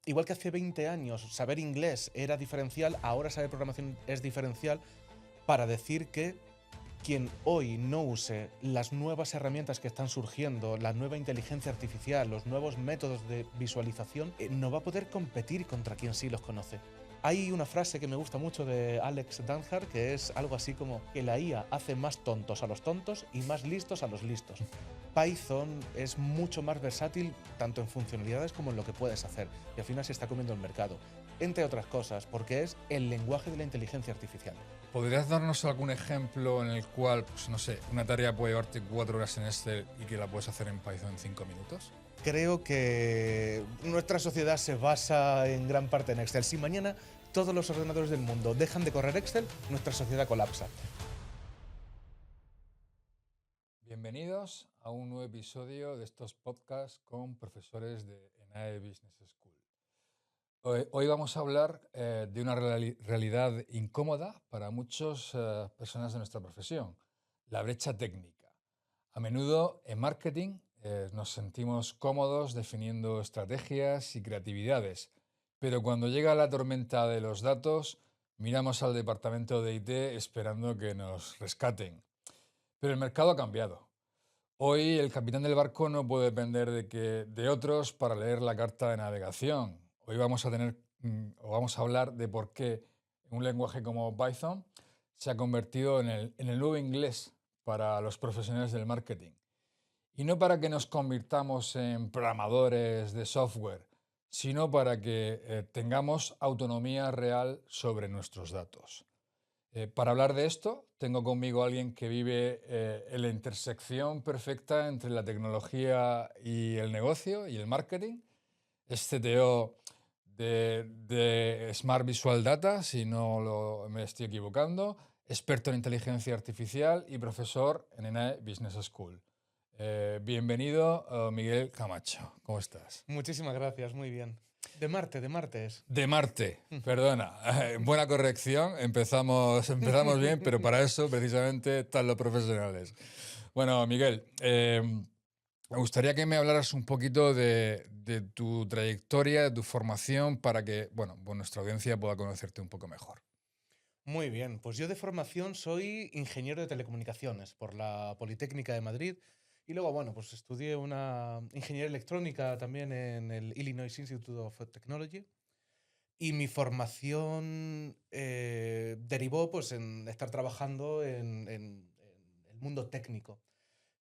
igual que hace 20 años saber inglés era diferencial, ahora saber programación es diferencial para decir que quien hoy no use las nuevas herramientas que están surgiendo, la nueva inteligencia artificial, los nuevos métodos de visualización, no va a poder competir contra quien sí los conoce. Hay una frase que me gusta mucho de Alex Danhart que es algo así como que la IA hace más tontos a los tontos y más listos a los listos. Python es mucho más versátil tanto en funcionalidades como en lo que puedes hacer y al final se está comiendo el mercado, entre otras cosas, porque es el lenguaje de la inteligencia artificial. ¿Podrías darnos algún ejemplo en el cual, pues no sé, una tarea puede llevarte 4 horas en Excel y que la puedes hacer en Python en 5 minutos? Creo que nuestra sociedad se basa en gran parte en Excel. Si mañana todos los ordenadores del mundo dejan de correr Excel, nuestra sociedad colapsa. Bienvenidos a un nuevo episodio de estos podcasts con profesores de ENAE Business School. Hoy vamos a hablar de una realidad incómoda para muchas personas de nuestra profesión, la brecha técnica. A menudo en marketing nos sentimos cómodos definiendo estrategias y creatividades, pero cuando llega la tormenta de los datos, miramos al departamento de IT esperando que nos rescaten. Pero el mercado ha cambiado. Hoy el capitán del barco no puede depender de otros para leer la carta de navegación. Hoy vamos a hablar de por qué un lenguaje como Python se ha convertido en el nuevo inglés para los profesionales del marketing. Y no para que nos convirtamos en programadores de software, sino para que tengamos autonomía real sobre nuestros datos. Para hablar de esto, tengo conmigo a alguien que vive en la intersección perfecta entre la tecnología y el negocio y el marketing. Es CTO de Smart Visual Data, si me estoy equivocando, experto en inteligencia artificial y profesor en ENAE Business School. Bienvenido, Miguel Camacho. ¿Cómo estás? Muchísimas gracias, muy bien. De Marte es. De Marte, perdona. Buena corrección, empezamos bien, pero para eso precisamente están los profesionales. Bueno, Miguel, me gustaría que me hablaras un poquito de tu trayectoria, de tu formación, para que nuestra audiencia pueda conocerte un poco mejor. Muy bien, pues yo de formación soy ingeniero de telecomunicaciones por la Politécnica de Madrid y luego, bueno, pues estudié una ingeniería electrónica también en el Illinois Institute of Technology. Y mi formación derivó pues, en estar trabajando en el mundo técnico.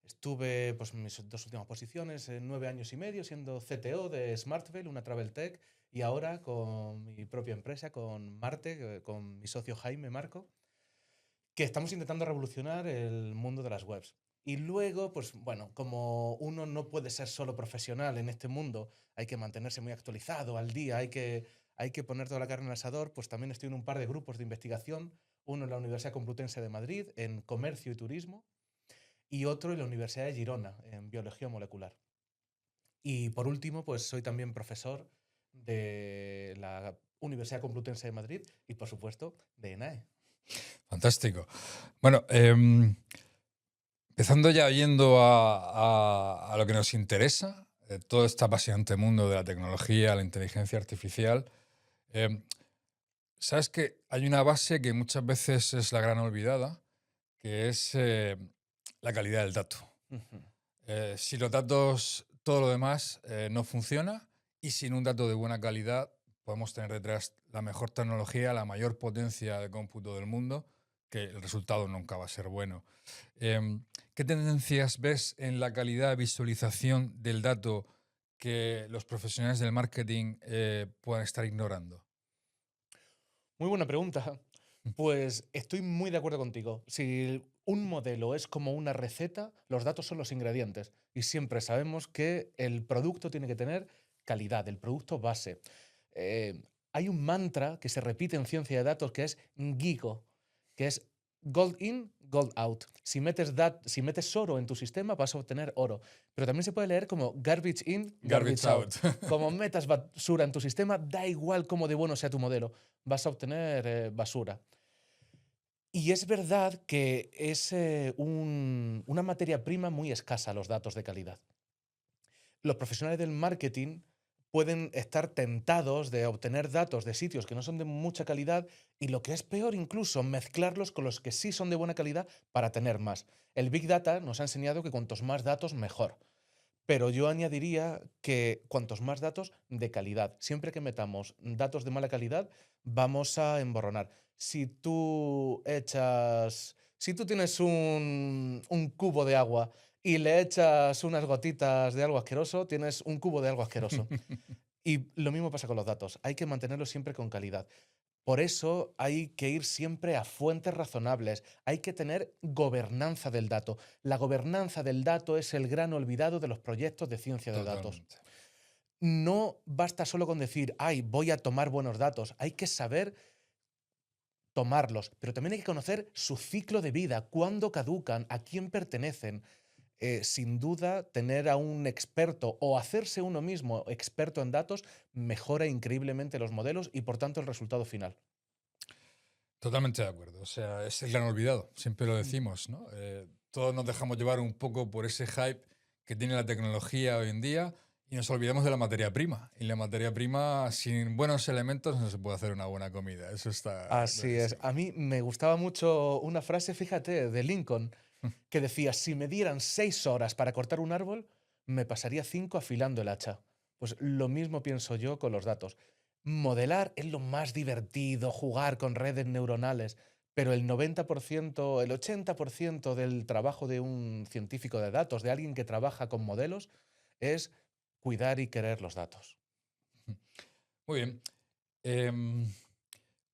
Estuve pues, en mis dos últimas posiciones, 9 años y medio, siendo CTO de Smartvel, una travel tech, y ahora con mi propia empresa, con Marte, con mi socio Jaime Marco, que estamos intentando revolucionar el mundo de las webs. Y luego, pues bueno, como uno no puede ser solo profesional en este mundo, hay que mantenerse muy actualizado, al día, hay que poner toda la carne en el asador, pues también estoy en un par de grupos de investigación, uno en la Universidad Complutense de Madrid, en Comercio y Turismo, y otro en la Universidad de Girona, en Biología Molecular. Y por último, pues soy también profesor de la Universidad Complutense de Madrid y, por supuesto, de ENAE. Fantástico. Bueno, empezando ya yendo a lo que nos interesa, todo este apasionante mundo de la tecnología, la inteligencia artificial. Sabes que hay una base que muchas veces es la gran olvidada, que es la calidad del dato. Ujú. Si los datos, todo lo demás no funciona, y sin un dato de buena calidad podemos tener detrás la mejor tecnología, la mayor potencia de cómputo del mundo, que el resultado nunca va a ser bueno. ¿Qué tendencias ves en la calidad de visualización del dato que los profesionales del marketing puedan estar ignorando? Muy buena pregunta. Pues estoy muy de acuerdo contigo. Si un modelo es como una receta, los datos son los ingredientes. Y siempre sabemos que el producto tiene que tener calidad, el producto base. Eh, Hay un mantra que se repite en ciencia de datos que es GIGO, que es gold in, gold out. Si metes oro en tu sistema, vas a obtener oro. Pero también se puede leer como garbage in, garbage out. Como metas basura en tu sistema, da igual cómo de bueno sea tu modelo, vas a obtener basura. Y es verdad que es una materia prima muy escasa los datos de calidad. Los profesionales del marketing pueden estar tentados de obtener datos de sitios que no son de mucha calidad y, lo que es peor incluso, mezclarlos con los que sí son de buena calidad para tener más. El Big Data nos ha enseñado que cuantos más datos, mejor. Pero yo añadiría que cuantos más datos de calidad. Siempre que metamos datos de mala calidad, vamos a emborronar. Si tú tienes un cubo de agua y le echas unas gotitas de algo asqueroso, tienes un cubo de algo asqueroso. Y lo mismo pasa con los datos. Hay que mantenerlos siempre con calidad. Por eso hay que ir siempre a fuentes razonables, hay que tener gobernanza del dato. La gobernanza del dato es el gran olvidado de los proyectos de ciencia de datos. Totalmente. No basta solo con decir, ay, voy a tomar buenos datos, hay que saber tomarlos, pero también hay que conocer su ciclo de vida, cuándo caducan, a quién pertenecen. Sin duda, tener a un experto o hacerse uno mismo experto en datos mejora increíblemente los modelos y, por tanto, el resultado final. Totalmente de acuerdo. O sea, es el gran olvidado. Siempre lo Mm. decimos, ¿no? Todos nos dejamos llevar un poco por ese hype que tiene la tecnología hoy en día y nos olvidamos de la materia prima. Y la materia prima, sin buenos elementos, no se puede hacer una buena comida. Eso está Así es. clarísimo. A mí me gustaba mucho una frase, fíjate, de Lincoln, que decía, si me dieran 6 horas para cortar un árbol, me pasaría 5 afilando el hacha. Pues lo mismo pienso yo con los datos. Modelar es lo más divertido, jugar con redes neuronales, pero el 90%, el 80% del trabajo de un científico de datos, de alguien que trabaja con modelos, es cuidar y querer los datos. Muy bien. Em,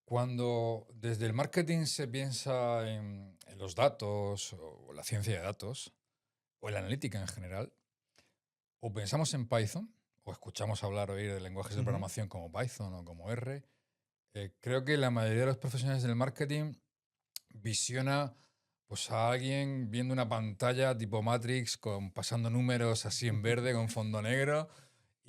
Cuando desde el marketing se piensa en los datos o la ciencia de datos o la analítica en general, o pensamos en Python o escuchamos hablar oír de lenguajes de Ujú. programación como Python o como R, creo que la mayoría de los profesionales del marketing visiona pues a alguien viendo una pantalla tipo Matrix con pasando números así en verde con fondo negro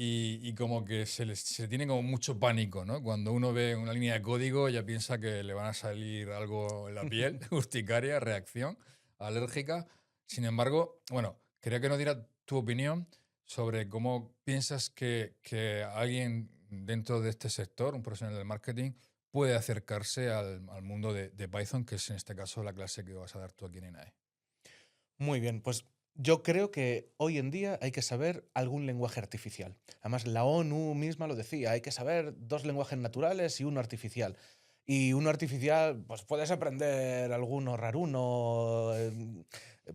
y como que se tiene como mucho pánico, ¿no? Cuando uno ve una línea de código ya piensa que le van a salir algo en la piel, urticaria, reacción alérgica. Sin embargo, bueno, quería que nos diera tu opinión sobre cómo piensas que alguien dentro de este sector, un profesional del marketing, puede acercarse al mundo de Python, que es en este caso la clase que vas a dar tú aquí en ENAE. Muy bien, pues yo creo que hoy en día hay que saber algún lenguaje artificial. Además, la ONU misma lo decía, hay que saber 2 lenguajes naturales y uno artificial. Y uno artificial, pues puedes aprender alguno raruno,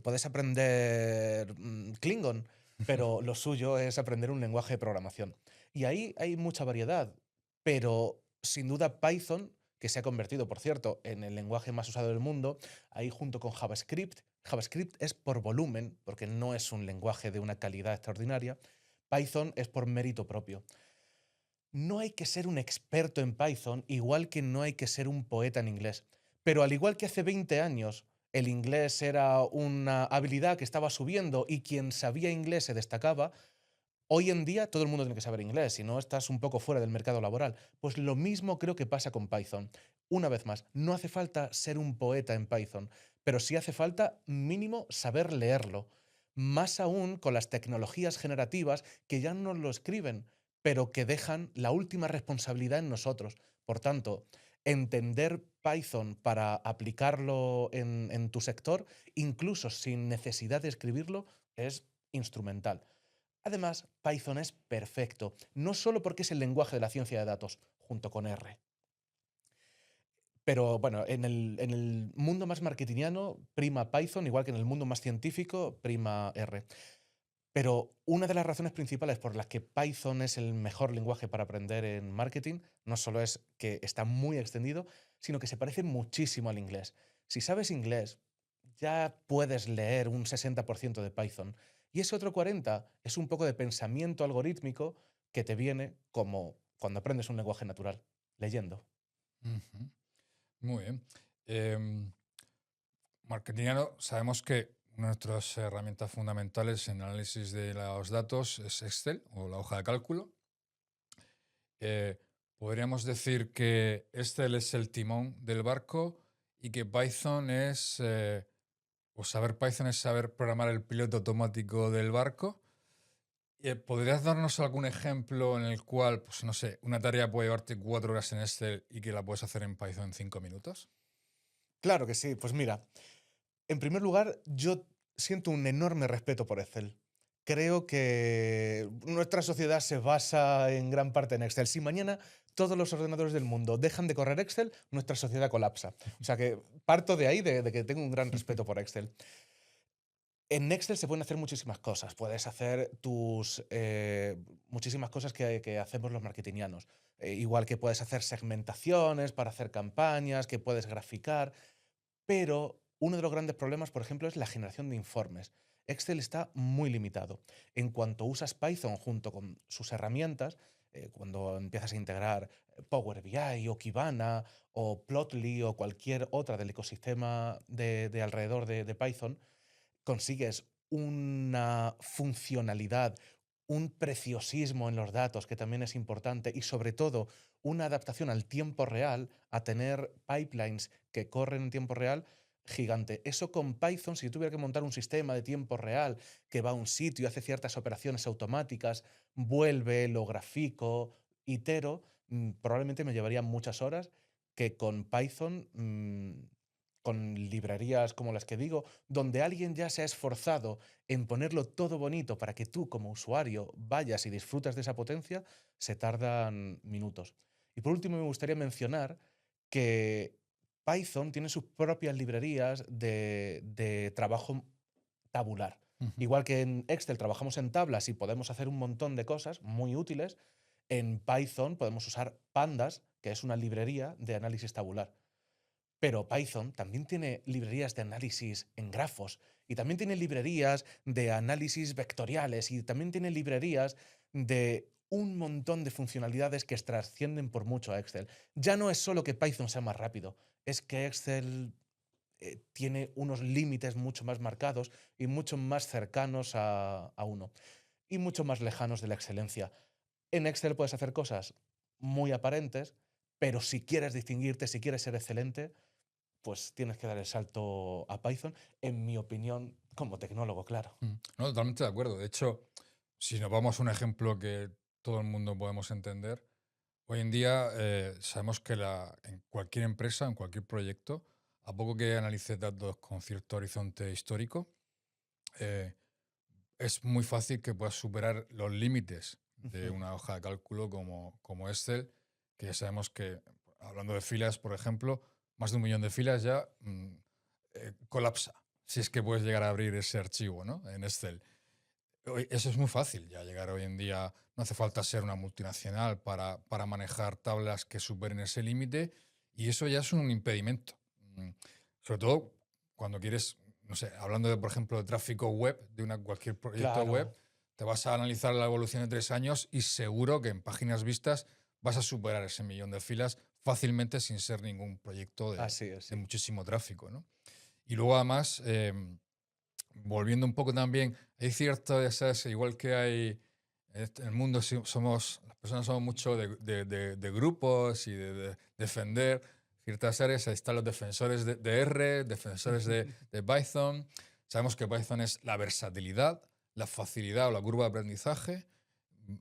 puedes aprender Klingon, pero lo suyo es aprender un lenguaje de programación. Y ahí hay mucha variedad, pero sin duda Python, que se ha convertido, por cierto, en el lenguaje más usado del mundo, ahí junto con JavaScript. JavaScript es por volumen, porque no es un lenguaje de una calidad extraordinaria. Python es por mérito propio. No hay que ser un experto en Python, igual que no hay que ser un poeta en inglés. Pero al igual que hace 20 años el inglés era una habilidad que estaba subiendo y quien sabía inglés se destacaba, hoy en día todo el mundo tiene que saber inglés, si no estás un poco fuera del mercado laboral. Pues lo mismo creo que pasa con Python. Una vez más, no hace falta ser un poeta en Python, pero sí hace falta mínimo saber leerlo. Más aún con las tecnologías generativas que ya no lo escriben, pero que dejan la última responsabilidad en nosotros. Por tanto, entender Python para aplicarlo en tu sector, incluso sin necesidad de escribirlo, es instrumental. Además, Python es perfecto, no solo porque es el lenguaje de la ciencia de datos, junto con R. Pero bueno, en el mundo más marketingiano prima Python, igual que en el mundo más científico prima R. Pero una de las razones principales por las que Python es el mejor lenguaje para aprender en marketing no solo es que está muy extendido, sino que se parece muchísimo al inglés. Si sabes inglés, ya puedes leer un 60% de Python. Y ese otro 40% es un poco de pensamiento algorítmico que te viene como cuando aprendes un lenguaje natural, leyendo. Ujú. Muy bien. Em, Marketingiano, sabemos que una de nuestras herramientas fundamentales en análisis de los datos es Excel o la hoja de cálculo. Eh, Podríamos decir que Excel es el timón del barco y que Python es, o saber Python es saber programar el piloto automático del barco. ¿Podrías darnos algún ejemplo en el cual, pues no sé, una tarea puede llevarte 4 horas en Excel y que la puedes hacer en Python en 5 minutos? Claro que sí. Pues mira, en primer lugar, yo siento un enorme respeto por Excel. Creo que nuestra sociedad se basa en gran parte en Excel. Si mañana todos los ordenadores del mundo dejan de correr Excel, nuestra sociedad colapsa. O sea que parto de ahí, de que tengo un gran respeto por Excel. En Excel se pueden hacer muchísimas cosas. Puedes hacer muchísimas cosas que hacemos los marketingianos. Igual que puedes hacer segmentaciones para hacer campañas, que puedes graficar. Pero uno de los grandes problemas, por ejemplo, es la generación de informes. Excel está muy limitado. En cuanto usas Python junto con sus herramientas, cuando empiezas a integrar Power BI o Kibana o Plotly o cualquier otra del ecosistema de alrededor de Python, consigues una funcionalidad, un preciosismo en los datos que también es importante y sobre todo una adaptación al tiempo real, a tener pipelines que corren en tiempo real gigante. Eso con Python, si yo tuviera que montar un sistema de tiempo real que va a un sitio y hace ciertas operaciones automáticas, vuelve, lo grafico, itero, probablemente me llevaría muchas horas que con Python, con librerías como las que digo, donde alguien ya se ha esforzado en ponerlo todo bonito para que tú como usuario vayas y disfrutas de esa potencia, se tardan minutos. Y por último me gustaría mencionar que Python tiene sus propias librerías de trabajo tabular. Ujú. Igual que en Excel trabajamos en tablas y podemos hacer un montón de cosas muy útiles, en Python podemos usar Pandas, que es una librería de análisis tabular. Pero Python también tiene librerías de análisis en grafos y también tiene librerías de análisis vectoriales y también tiene librerías de un montón de funcionalidades que trascienden por mucho a Excel. Ya no es solo que Python sea más rápido, es que Excel tiene unos límites mucho más marcados y mucho más cercanos a uno y mucho más lejanos de la excelencia. En Excel puedes hacer cosas muy aparentes, pero si quieres distinguirte, si quieres ser excelente, pues tienes que dar el salto a Python, en mi opinión, como tecnólogo, claro. No, totalmente de acuerdo. De hecho, si nos vamos a un ejemplo que todo el mundo podemos entender, hoy en día sabemos que en cualquier empresa, en cualquier proyecto, a poco que analices datos con cierto horizonte histórico, eh, es muy fácil que puedas superar los límites de Ujú. una hoja de cálculo como Excel, que ya sabemos que, hablando de filas, por ejemplo, más de 1 millón de filas ya colapsa, si es que puedes llegar a abrir ese archivo, ¿no? En Excel. Eso es muy fácil ya llegar hoy en día. No hace falta ser una multinacional para manejar tablas que superen ese límite y eso ya es un impedimento. Sobre todo cuando quieres, no sé, hablando de, por ejemplo, de tráfico web, de cualquier proyecto web, Claro, te vas a analizar la evolución de 3 años y seguro que en páginas vistas vas a superar ese 1 millón de filas fácilmente sin ser ningún proyecto así es, de sí. muchísimo tráfico, ¿no? Y luego además, volviendo un poco también, hay cierto, ya sabes, igual que hay en el mundo, las personas somos mucho de grupos y de defender ciertas áreas. Ahí están los defensores de R, defensores de Python. Sabemos que Python es la versatilidad, la facilidad o la curva de aprendizaje, mm,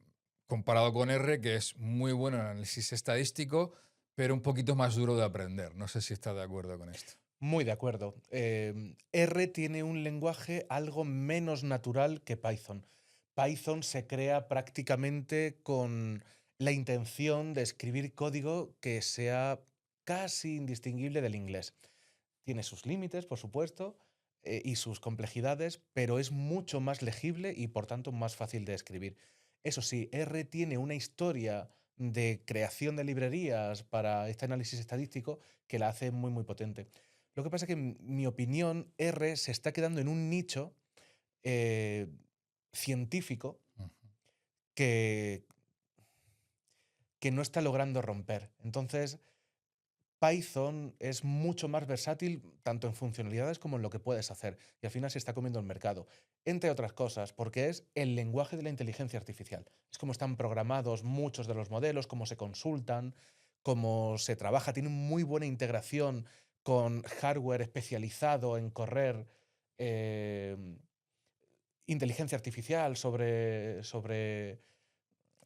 comparado con R, que es muy bueno en análisis estadístico, pero un poquito más duro de aprender. No sé si estás de acuerdo con esto. Muy de acuerdo. R tiene un lenguaje algo menos natural que Python. Python se crea prácticamente con la intención de escribir código que sea casi indistinguible del inglés. Tiene sus límites, por supuesto, y sus complejidades, pero es mucho más legible y por tanto más fácil de escribir. Eso sí, R tiene una historia de creación de librerías para este análisis estadístico que la hace muy, muy potente. Lo que pasa es que, en mi opinión, R se está quedando en un nicho eh, científico Ujú. que, que no está logrando romper. Entonces, Python es mucho más versátil tanto en funcionalidades como en lo que puedes hacer y al final se está comiendo el mercado. Entre otras cosas, porque es el lenguaje de la inteligencia artificial. Es como están programados muchos de los modelos, cómo se consultan, cómo se trabaja. Tiene muy buena integración con hardware especializado en correr eh, inteligencia artificial, sobre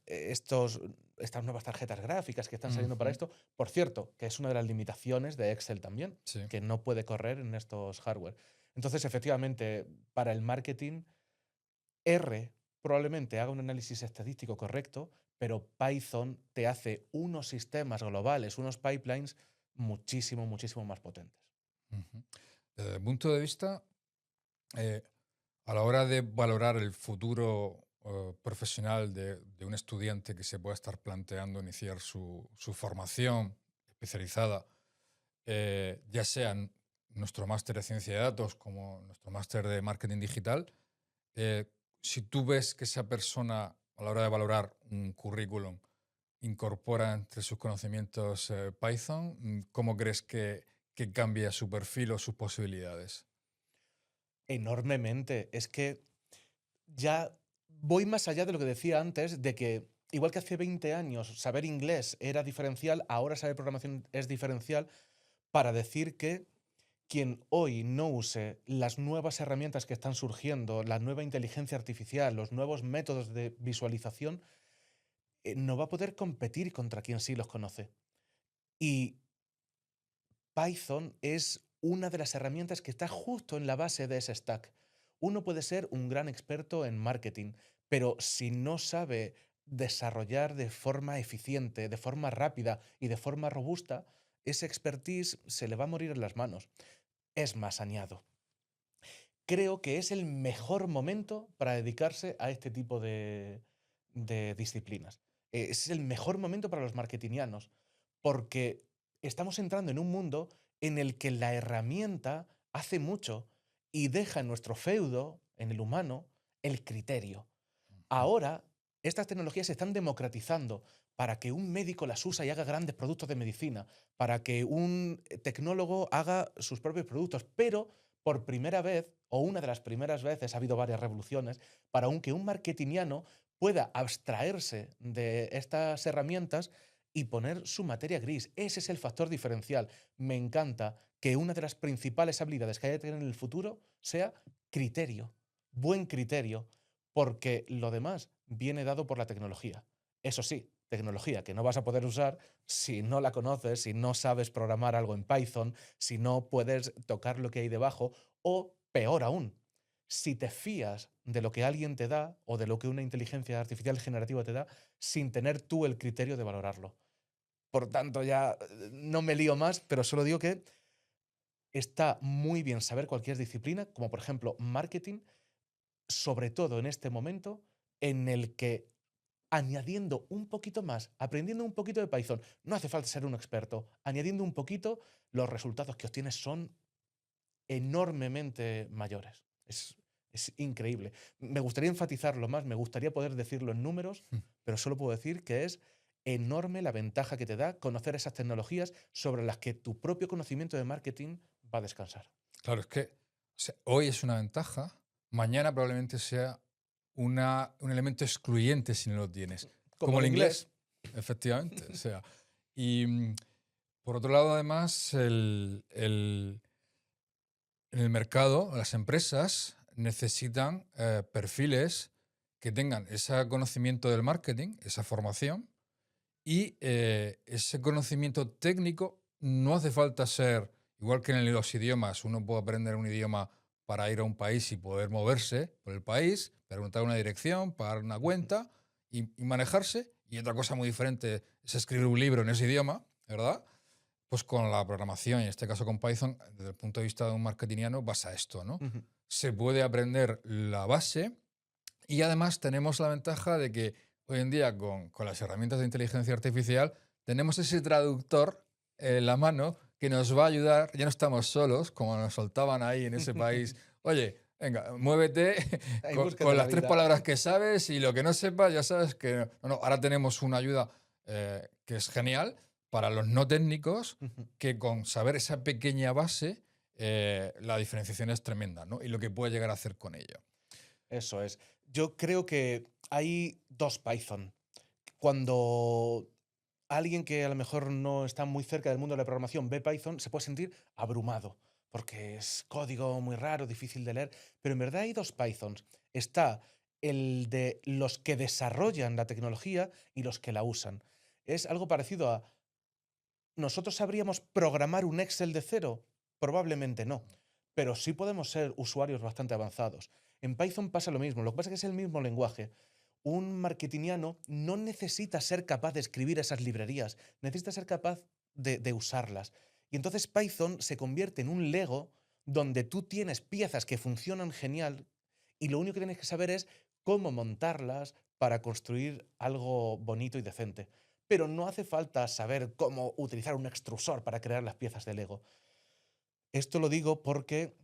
estas nuevas tarjetas gráficas que están saliendo para Ujú. esto. Por cierto, que es una de las limitaciones de Excel también, Sí. que no puede correr en estos hardware. Entonces, efectivamente, para el marketing, R probablemente haga un análisis estadístico correcto, pero Python te hace unos sistemas globales, unos pipelines muchísimo, muchísimo más potentes. Ujú. Desde el punto de vista, eh, a la hora de valorar el futuro profesional de un estudiante que se pueda estar planteando iniciar su formación especializada, ya sea en nuestro máster de ciencia de datos como nuestro máster de marketing digital, eh, si tú ves que esa persona a la hora de valorar un currículum incorpora entre sus conocimientos Python, ¿cómo crees que cambia su perfil o sus posibilidades? Enormemente. Es que ya voy más allá de lo que decía antes, de que igual que hace 20 años saber inglés era diferencial, ahora saber programación es diferencial para decir que quien hoy no use las nuevas herramientas que están surgiendo, la nueva inteligencia artificial, los nuevos métodos de visualización, no va a poder competir contra quien sí los conoce. Y Python es una de las herramientas que está justo en la base de ese stack. Uno puede ser un gran experto en marketing, pero si no sabe desarrollar de forma eficiente, de forma rápida y de forma robusta, ese expertise se le va a morir en las manos. Es más, añado, creo que es el mejor momento para dedicarse a este tipo de disciplinas. Es el mejor momento para los marketingianos, porque estamos entrando en un mundo en el que la herramienta hace mucho y deja en nuestro feudo, en el humano, el criterio. Ujú. Ahora, estas tecnologías se están democratizando para que un médico las usa y haga grandes productos de medicina, para que un tecnólogo haga sus propios productos, pero por primera vez, o una de las primeras veces, ha habido varias revoluciones, para que un marketingiano pueda abstraerse de estas herramientas y poner su materia gris. Ese es el factor diferencial. Me encanta que una de las principales habilidades que haya que tener en el futuro sea criterio, buen criterio, porque lo demás viene dado por la tecnología. Eso sí, tecnología que no vas a poder usar si no la conoces, si no sabes programar algo en Python, si no puedes tocar lo que hay debajo, o peor aún, si te fías de lo que alguien te da o de lo que una inteligencia artificial generativa te da sin tener tú el criterio de valorarlo. Por tanto, ya no me lío más, pero solo digo que está muy bien saber cualquier disciplina, como por ejemplo marketing, sobre todo en este momento en el que añadiendo un poquito más, aprendiendo un poquito de Python, no hace falta ser un experto, añadiendo un poquito, los resultados que obtienes son enormemente mayores. Es increíble. Me gustaría enfatizarlo más, me gustaría poder decirlo en números, pero solo puedo decir que es enorme la ventaja que te da conocer esas tecnologías sobre las que tu propio conocimiento de marketing va a descansar. Claro, es que o sea, hoy es una ventaja, mañana probablemente sea un elemento excluyente si no lo tienes, Como como el el inglés. inglés, efectivamente. O sea, y por otro lado, además, en el mercado, las empresas necesitan perfiles que tengan ese conocimiento del marketing, esa formación, y ese conocimiento técnico no hace falta ser, igual que en los idiomas, uno puede aprender un idioma para ir a un país y poder moverse por el país, preguntar una dirección, pagar una cuenta y manejarse. Y otra cosa muy diferente es escribir un libro en ese idioma, ¿verdad? Pues con la programación, y en este caso con Python, desde el punto de vista de un marketingiano, pasa esto, ¿no? Ujú. Se puede aprender la base y además tenemos la ventaja de que hoy en día con las herramientas de inteligencia artificial tenemos ese traductor en la mano que nos va a ayudar, ya no estamos solos, como nos soltaban ahí en ese país, oye, venga, muévete Ahí con búscate la las tres vida. palabras que sabes y lo que no sepas ya sabes que no, no, ahora tenemos una ayuda que es genial para los no técnicos, Ujú. que con saber esa pequeña base la diferenciación es tremenda, ¿no? Y lo que puede llegar a hacer con ello. Eso es. Yo creo que hay dos Python. Cuando alguien que a lo mejor no está muy cerca del mundo de la programación ve Python, se puede sentir abrumado, porque es código muy raro, difícil de leer, pero en verdad hay dos Pythons. Está el de los que desarrollan la tecnología y los que la usan. Es algo parecido a, ¿nosotros sabríamos programar un Excel de cero? Probablemente no, pero sí podemos ser usuarios bastante avanzados. En Python pasa lo mismo, lo que pasa es que es el mismo lenguaje. Un marketingiano no necesita ser capaz de escribir esas librerías, necesita ser capaz de usarlas. Y entonces Python se convierte en un Lego donde tú tienes piezas que funcionan genial y lo único que tienes que saber es cómo montarlas para construir algo bonito y decente. Pero no hace falta saber cómo utilizar un extrusor para crear las piezas de Lego. Esto lo digo porque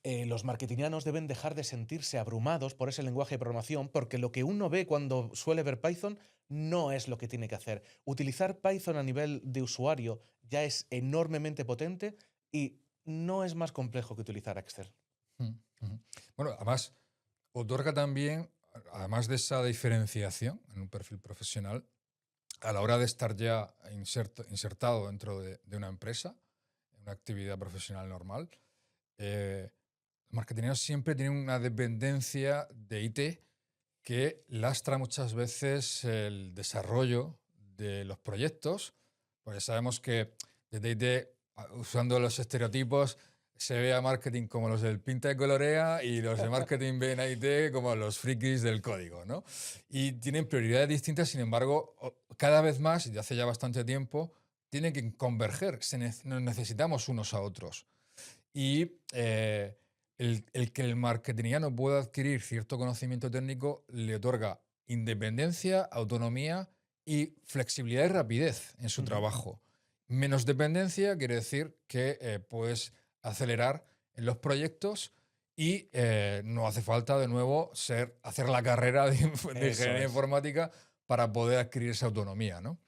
los marketingianos deben dejar de sentirse abrumados por ese lenguaje de programación, porque lo que uno ve cuando suele ver Python no es lo que tiene que hacer. Utilizar Python a nivel de usuario ya es enormemente potente y no es más complejo que utilizar Excel. Mm, ujú. Bueno, además, otorga también, además de esa diferenciación en un perfil profesional, a la hora de estar ya insertado dentro de una empresa, en una actividad profesional normal, los marketingeros siempre tienen una dependencia de IT que lastra muchas veces el desarrollo de los proyectos, porque sabemos que desde IT, usando los estereotipos, se ve a marketing como los del pinta y colorea y los de marketing ven a IT como los frikis del código, ¿no? Y tienen prioridades distintas, sin embargo, cada vez más, y de hace ya bastante tiempo, tienen que converger, nos necesitamos unos a otros. Y el que el marketingiano pueda adquirir cierto conocimiento técnico le otorga independencia, autonomía y flexibilidad y rapidez en su Ujú. trabajo. Menos dependencia quiere decir que puedes acelerar en los proyectos y no hace falta de nuevo hacer la carrera de Eso ingeniería es. informática para poder adquirir esa autonomía, ¿no?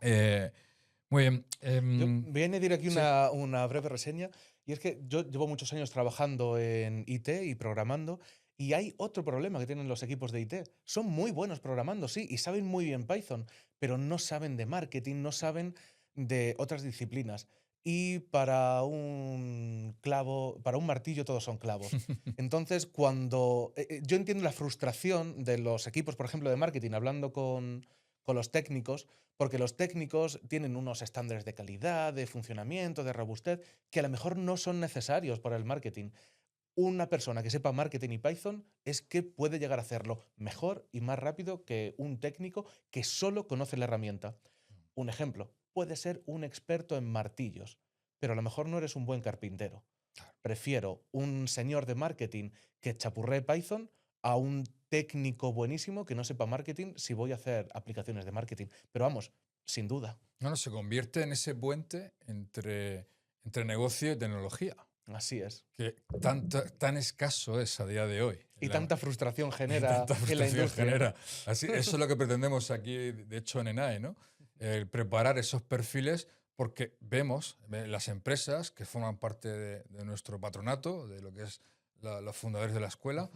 Eh, muy bien. Yo voy a añadir aquí Sí. una breve reseña, y es que yo llevo muchos años trabajando en IT y programando, y hay otro problema que tienen los equipos de IT. Son muy buenos programando, sí, y saben muy bien Python, pero no saben de marketing, no saben de otras disciplinas. Y para un clavo, para un martillo todos son clavos. Entonces, cuando yo entiendo la frustración de los equipos, por ejemplo, de marketing, hablando con los técnicos, porque los técnicos tienen unos estándares de calidad, de funcionamiento, de robustez, que a lo mejor no son necesarios para el marketing. Una persona que sepa marketing y Python es que puede llegar a hacerlo mejor y más rápido que un técnico que solo conoce la herramienta. Un ejemplo, puede ser un experto en martillos, pero a lo mejor no eres un buen carpintero. Prefiero un señor de marketing que chapurree Python a un técnico buenísimo que no sepa marketing si voy a hacer aplicaciones de marketing. Pero vamos, sin duda, No, no, se convierte en ese puente entre negocio y tecnología, así es. que tan escaso es a día de hoy. Y tanta frustración Y genera tanta en la frustración industria. genera. Así, eso es lo que pretendemos aquí, de hecho, en ENAE, ¿no? El preparar esos perfiles porque vemos las empresas que forman parte de nuestro patronato, de lo que es los fundadores de la escuela,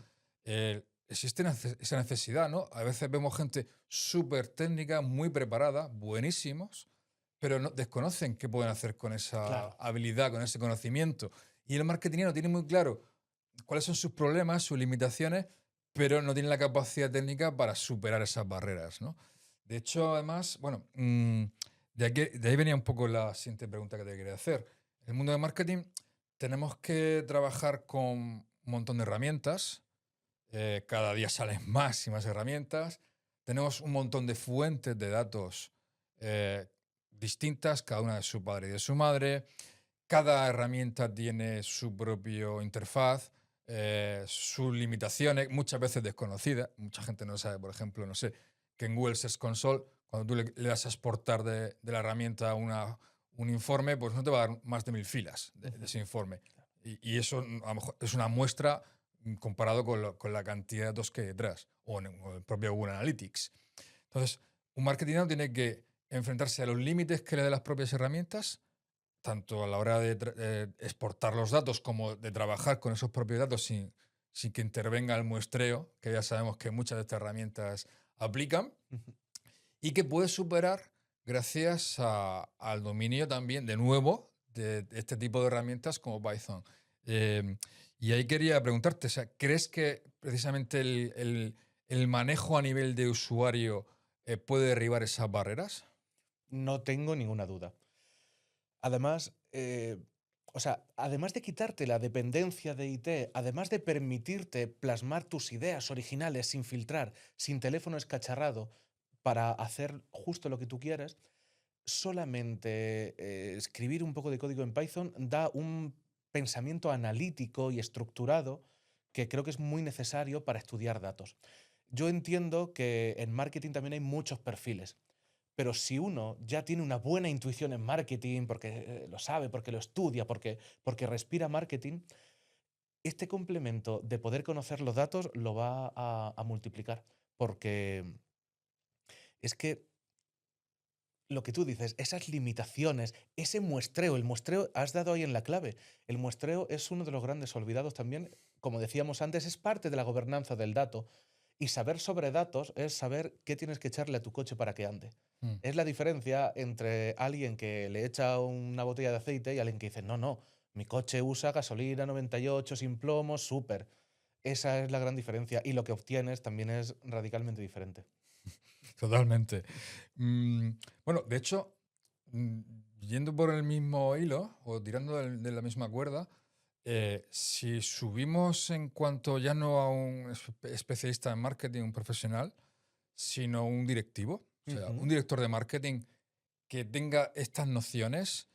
existe esa necesidad, ¿no? A veces vemos gente súper técnica, muy preparada, buenísimos, pero desconocen qué pueden hacer con esa Claro, habilidad, con ese conocimiento. Y el marketingero tiene muy claro cuáles son sus problemas, sus limitaciones, pero no tiene la capacidad técnica para superar esas barreras, ¿no? De hecho, además, bueno, de ahí venía un poco la siguiente pregunta que te quería hacer. En el mundo de marketing tenemos que trabajar con un montón de herramientas, cada día salen más y más herramientas, tenemos un montón de fuentes de datos eh, distintas, cada una de su padre y de su madre, cada herramienta tiene su propio interfaz, sus limitaciones, muchas veces desconocidas. Mucha gente no sabe, por ejemplo, no sé, que en Google Search Console, cuando tú le das a exportar de la herramienta un informe, pues no te va a dar más de 1000 filas de ujú, ese informe. Y eso a lo mejor es una muestra comparado con la cantidad de datos que hay detrás, o el propio Google Analytics. Entonces, un marketing tiene que enfrentarse a los límites que le dan las propias herramientas, tanto a la hora de exportar los datos como de trabajar con esos propios datos sin que intervenga el muestreo, que ya sabemos que muchas de estas herramientas aplican, ujú. y que puede superar gracias al dominio también, de nuevo, de este tipo de herramientas como Python. Y ahí quería preguntarte, o sea, ¿crees que precisamente el manejo a nivel de usuario puede derribar esas barreras? No tengo ninguna duda. Además, o sea, además de quitarte la dependencia de IT, además de permitirte plasmar tus ideas originales sin filtrar, sin teléfono escacharrado, para hacer justo lo que tú quieres, solamente escribir un poco de código en Python da un pensamiento analítico y estructurado que creo que es muy necesario para estudiar datos. Yo entiendo que en marketing también hay muchos perfiles, pero si uno ya tiene una buena intuición en marketing, porque lo sabe, porque lo estudia, porque respira marketing, este complemento de poder conocer los datos lo va a multiplicar. Porque es que lo que tú dices, esas limitaciones, ese muestreo, el muestreo, has dado ahí en la clave. El muestreo es uno de los grandes olvidados también. Como decíamos antes, es parte de la gobernanza del dato. Y saber sobre datos es saber qué tienes que echarle a tu coche para que ande. Mm. Es la diferencia entre alguien que le echa una botella de aceite y alguien que dice, no, no, mi coche usa gasolina 98 sin plomo, súper. Esa es la gran diferencia. Y lo que obtienes también es radicalmente diferente. Totalmente. Mm, bueno, de hecho, mm, yendo por el mismo hilo o tirando de la misma cuerda, si subimos en cuanto ya no a un especialista en marketing, un profesional, sino un directivo, o sea, un Ujú. director de marketing que tenga estas nociones,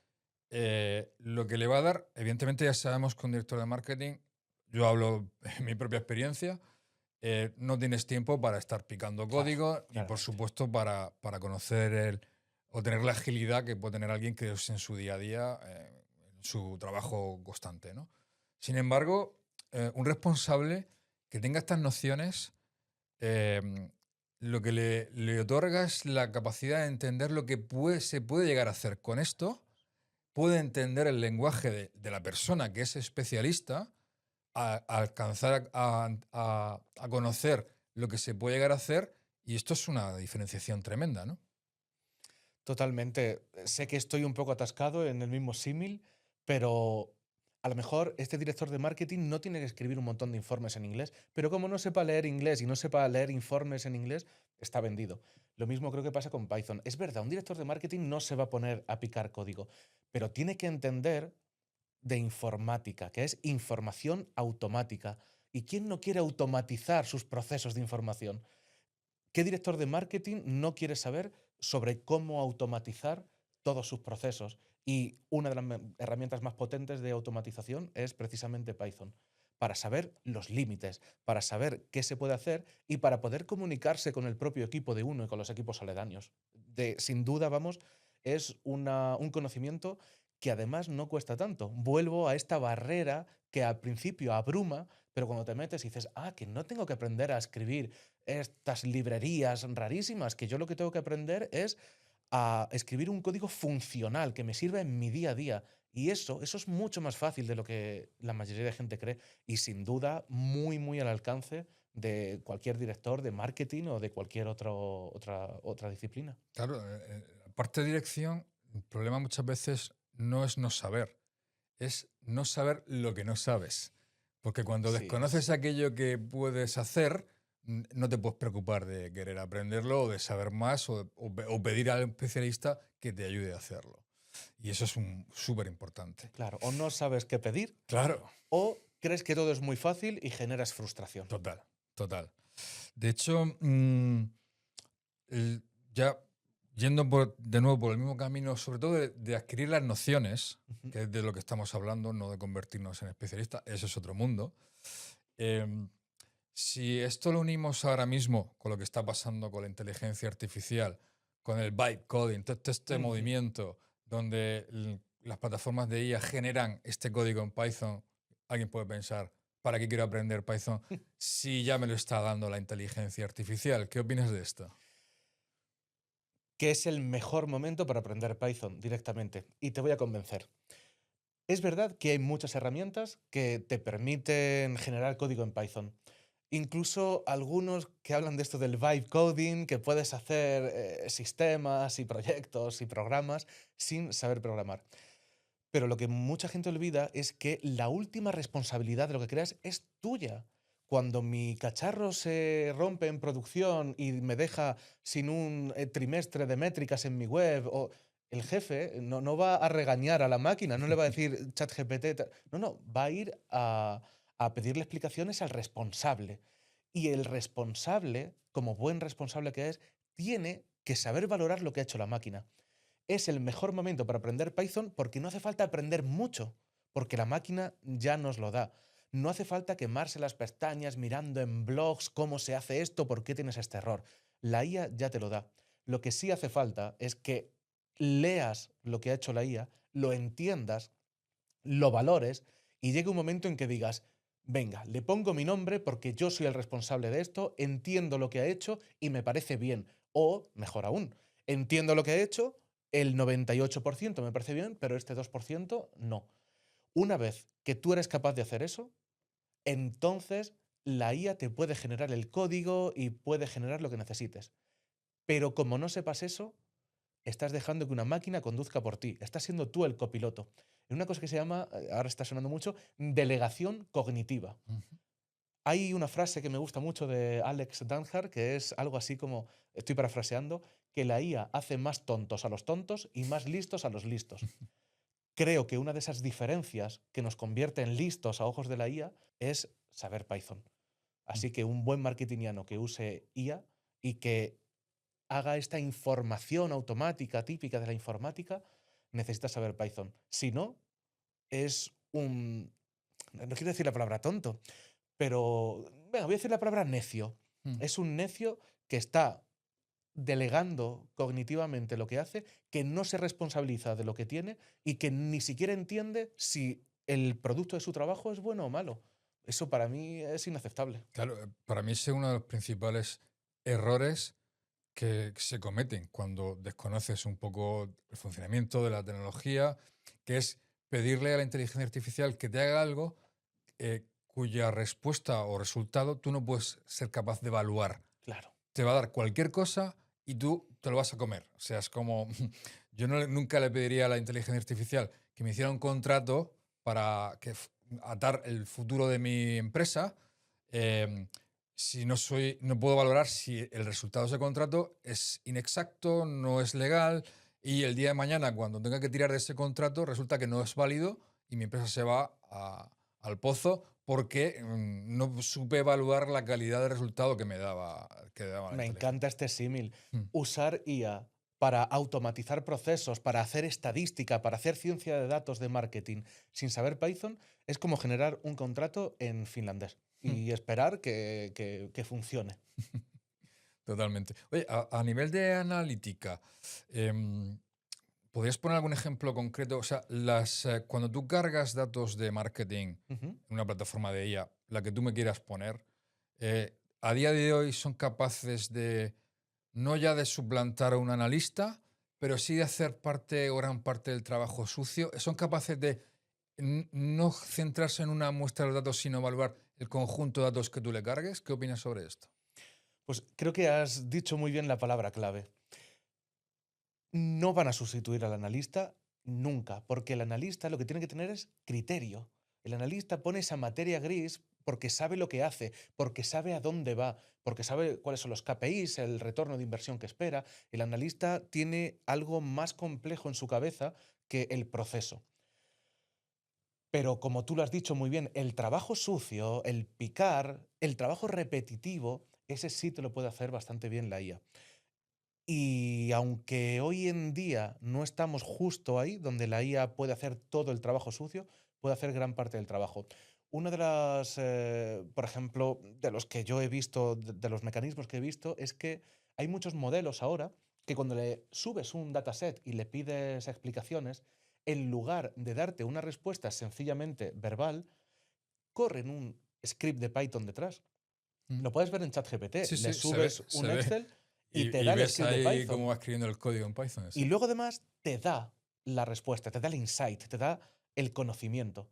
lo que le va a dar, evidentemente ya sabemos que un director de marketing, yo hablo en mi propia experiencia, no tienes tiempo para estar picando Claro, código y, por claramente. supuesto, para conocer o tener la agilidad que puede tener alguien que es en su día a día, en su trabajo constante, ¿no? Sin embargo, un responsable que tenga estas nociones, em, lo que le otorga es la capacidad de entender lo que se puede llegar a hacer con esto, puede entender el lenguaje de la persona que es especialista, a alcanzar a conocer lo que se puede llegar a hacer, y esto es una diferenciación tremenda, ¿no? Totalmente. Sé que estoy un poco atascado en el mismo símil, pero a lo mejor este director de marketing no tiene que escribir un montón de informes en inglés, pero como no sepa leer inglés y no sepa leer informes en inglés, está vendido. Lo mismo creo que pasa con Python. Es verdad, un director de marketing no se va a poner a picar código, pero tiene que entender de informática, que es información automática. ¿Y quién no quiere automatizar sus procesos de información? ¿Qué director de marketing no quiere saber sobre cómo automatizar todos sus procesos? Y una de las herramientas más potentes de automatización es precisamente Python, para saber los límites, para saber qué se puede hacer y para poder comunicarse con el propio equipo de uno y con los equipos aledaños. Sin duda, vamos, es un conocimiento que además no cuesta tanto. Vuelvo a esta barrera que al principio abruma, pero cuando te metes y dices, que no tengo que aprender a escribir estas librerías rarísimas, que yo lo que tengo que aprender es a escribir un código funcional que me sirva en mi día a día. Y eso es mucho más fácil de lo que la mayoría de gente cree y sin duda muy, muy al alcance de cualquier director de marketing o de cualquier otra disciplina. Claro, la parte de dirección, el problema muchas veces no es no saber, es no saber lo que no sabes. Porque cuando Sí, desconoces sí. aquello que puedes hacer, no te puedes preocupar de querer aprenderlo o de saber más o pedir al especialista que te ayude a hacerlo. Y eso es súper importante. Claro, o no sabes qué pedir Claro, o crees que todo es muy fácil y generas frustración. total, total. De hecho, el- ya yendo de nuevo por el mismo camino, sobre todo de adquirir las nociones, Ujú. que es de lo que estamos hablando, no de convertirnos en especialistas, eso es otro mundo. em, si esto lo unimos ahora mismo con lo que está pasando con la inteligencia artificial, con el vibe coding, todo este Ujú. movimiento donde las plataformas de IA generan este código en Python, alguien puede pensar, ¿para qué quiero aprender Python si ya me lo está dando la inteligencia artificial? ¿Qué opinas de esto? Que es el mejor momento para aprender Python directamente. Y te voy a convencer. Es verdad que hay muchas herramientas que te permiten generar código en Python. Incluso algunos que hablan de esto del vibe coding, que puedes hacer sistemas y proyectos y programas sin saber programar. Pero lo que mucha gente olvida es que la última responsabilidad de lo que creas es tuya. Cuando mi cacharro se rompe en producción y me deja sin un trimestre de métricas en mi web, o el jefe no va a regañar a la máquina, no le va a decir ChatGPT, no, va a ir a pedirle explicaciones al responsable. Y el responsable, como buen responsable que es, tiene que saber valorar lo que ha hecho la máquina. Es el mejor momento para aprender Python porque no hace falta aprender mucho, porque la máquina ya nos lo da. No hace falta quemarse las pestañas mirando en blogs cómo se hace esto, por qué tienes este error. La IA ya te lo da. Lo que sí hace falta es que leas lo que ha hecho la IA, lo entiendas, lo valores y llegue un momento en que digas, venga, le pongo mi nombre porque yo soy el responsable de esto, entiendo lo que ha hecho y me parece bien. O, mejor aún, entiendo lo que ha hecho, el 98% me parece bien, pero este 2% no. Una vez que tú eres capaz de hacer eso, entonces la IA te puede generar el código y puede generar lo que necesites. Pero como no sepas eso, estás dejando que una máquina conduzca por ti. Estás siendo tú el copiloto. Es una cosa que se llama, ahora está sonando mucho, delegación cognitiva. Ujú. Hay una frase que me gusta mucho de Alex Danjar, que es algo así como, estoy parafraseando, que la IA hace más tontos a los tontos y más listos a los listos. Creo que una de esas diferencias que nos convierte en listos a ojos de la IA es saber Python. Así que un buen marketingiano que use IA y que haga esta información automática típica de la informática, necesita saber Python. Si no, es un... No quiero decir la palabra tonto, pero venga, voy a decir la palabra necio. Mm. Es un necio que está delegando cognitivamente lo que hace, que no se responsabiliza de lo que tiene y que ni siquiera entiende si el producto de su trabajo es bueno o malo. Eso para mí es inaceptable. Claro, para mí ese es uno de los principales errores que se cometen cuando desconoces un poco el funcionamiento de la tecnología, que es pedirle a la inteligencia artificial que te haga algo cuya respuesta o resultado tú no puedes ser capaz de evaluar. Claro. Te va a dar cualquier cosa y tú te lo vas a comer. O sea, es como, yo nunca le pediría a la inteligencia artificial que me hiciera un contrato para atar el futuro de mi empresa, em, si no puedo valorar si el resultado de ese contrato es inexacto, no es legal, y el día de mañana, cuando tenga que tirar de ese contrato, resulta que no es válido y mi empresa se va al pozo porque no supe evaluar la calidad de resultado que daba la Me inteligencia. encanta este símil. Mm. Usar IA para automatizar procesos, para hacer estadística, para hacer ciencia de datos de marketing sin saber Python es como generar un contrato en finlandés Mm. y esperar que funcione. Totalmente. Oye, a nivel de analítica, em, ¿podrías poner algún ejemplo concreto? O sea, cuando tú cargas datos de marketing Ujú. en una plataforma de IA, la que tú me quieras poner, a día de hoy son capaces de, no ya de suplantar a un analista, pero sí de hacer parte o gran parte del trabajo sucio. Son capaces de no centrarse en una muestra de los datos, sino evaluar el conjunto de datos que tú le cargues. ¿Qué opinas sobre esto? Pues creo que has dicho muy bien la palabra clave. No van a sustituir al analista nunca, porque el analista lo que tiene que tener es criterio. El analista pone esa materia gris porque sabe lo que hace, porque sabe a dónde va, porque sabe cuáles son los KPIs, el retorno de inversión que espera. El analista tiene algo más complejo en su cabeza que el proceso. Pero como tú lo has dicho muy bien, el trabajo sucio, el picar, el trabajo repetitivo, ese sí te lo puede hacer bastante bien la IA. Y aunque hoy en día no estamos justo ahí, donde la IA puede hacer todo el trabajo sucio, puede hacer gran parte del trabajo. Una de las, por ejemplo, de los que yo he visto, de los mecanismos que he visto, es que hay muchos modelos ahora que cuando le subes un dataset y le pides explicaciones, en lugar de darte una respuesta sencillamente verbal, corren un script de Python detrás. Mm. Lo puedes ver en ChatGPT. Sí, Le sí, se ve, subes se un ve. Excel y te Y da el ves script de ahí Python. cómo va escribiendo el código en Python, Y sí. luego además te da la respuesta, te da el insight, te da el conocimiento.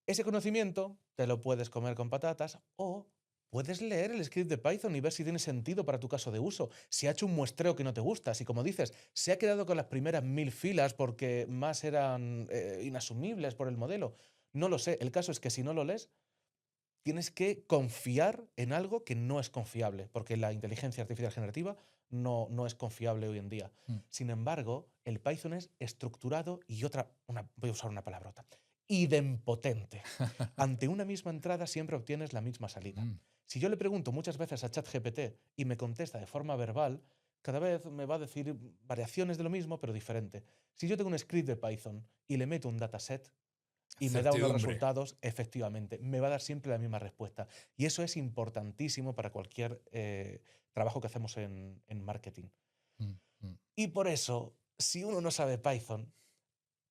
Ese conocimiento te lo puedes comer con patatas o puedes leer el script de Python y ver si tiene sentido para tu caso de uso, si ha hecho un muestreo que no te gusta, si como dices, se ha quedado con las primeras 1000 filas porque más eran inasumibles por el modelo. No lo sé, el caso es que si no lo lees, tienes que confiar en algo que no es confiable, porque la inteligencia artificial generativa no es confiable hoy en día. Mm, Sin embargo, el Python es estructurado y voy a usar una palabrota, idempotente. Ante una misma entrada siempre obtienes la misma salida. mm. Si yo le pregunto muchas veces a ChatGPT y me contesta de forma verbal, cada vez me va a decir variaciones de lo mismo, pero diferente. Si yo tengo un script de Python y le meto un dataset, y me da unos Certidumbre. resultados, efectivamente, me va a dar siempre la misma respuesta. Y eso es importantísimo para cualquier trabajo que hacemos en marketing. Mm, mm. Y por eso, si uno no sabe Python,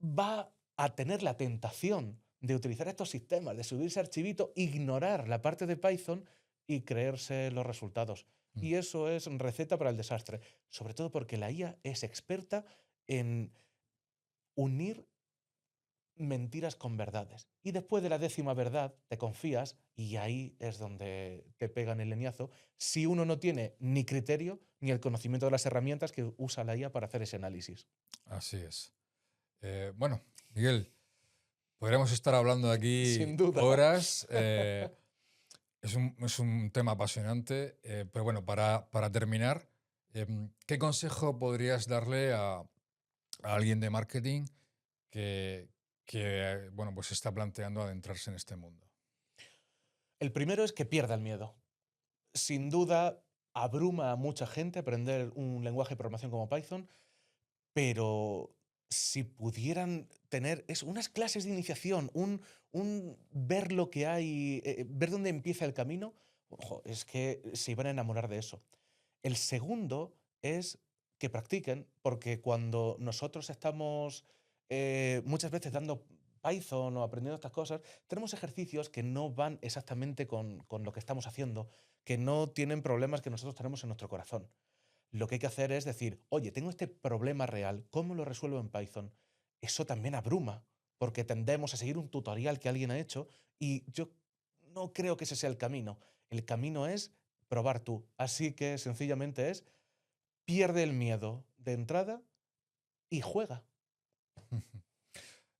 va a tener la tentación de utilizar estos sistemas, de subirse archivito, ignorar la parte de Python y creerse los resultados. Mm. Y eso es receta para el desastre, sobre todo porque la IA es experta en unir mentiras con verdades. Y después de la 10ª verdad, te confías y ahí es donde te pegan el leñazo si uno no tiene ni criterio ni el conocimiento de las herramientas que usa la IA para hacer ese análisis. Así es. Bueno, Miguel, podríamos estar hablando aquí Sin duda. horas. Es un tema apasionante, pero bueno, para terminar, ¿qué consejo podrías darle a alguien de marketing que, bueno, pues está planteando adentrarse en este mundo? El primero es que pierda el miedo. Sin duda, abruma a mucha gente aprender un lenguaje de programación como Python, pero si pudieran tener unas clases de iniciación, un ver lo que hay, ver dónde empieza el camino, ojo, es que se iban a enamorar de eso. El segundo es que practiquen, porque cuando nosotros estamos muchas veces dando Python o aprendiendo estas cosas, tenemos ejercicios que no van exactamente con lo que estamos haciendo, que no tienen problemas que nosotros tenemos en nuestro corazón. Lo que hay que hacer es decir, oye, tengo este problema real, ¿cómo lo resuelvo en Python? Eso también abruma, porque tendemos a seguir un tutorial que alguien ha hecho y yo no creo que ese sea el camino. El camino es probar tú. Así que sencillamente es pierde el miedo de entrada y juega.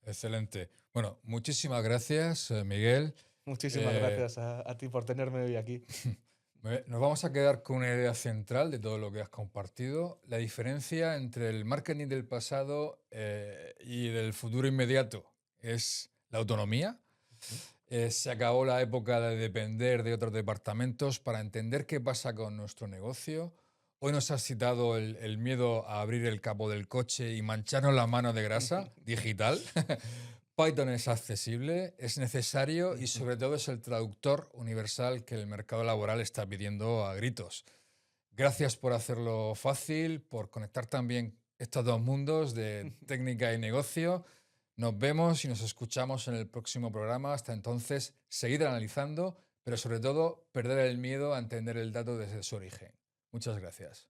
Excelente. Bueno, muchísimas gracias, Miguel. Muchísimas Eh, gracias a ti por tenerme hoy aquí. Nos vamos a quedar con una idea central de todo lo que has compartido, la diferencia entre el marketing del pasado y del futuro inmediato es la autonomía. Ujú. Se acabó la época de depender de otros departamentos para entender qué pasa con nuestro negocio. Hoy nos has citado el miedo a abrir el capó del coche y mancharnos la mano de grasa digital. Python es accesible, es necesario y Ujú. sobre todo es el traductor universal que el mercado laboral está pidiendo a gritos. Gracias por hacerlo fácil, por conectar también estos dos mundos de técnica y negocio. Nos vemos y nos escuchamos en el próximo programa. Hasta entonces, seguid analizando, pero sobre todo, perder el miedo a entender el dato desde su origen. Muchas gracias.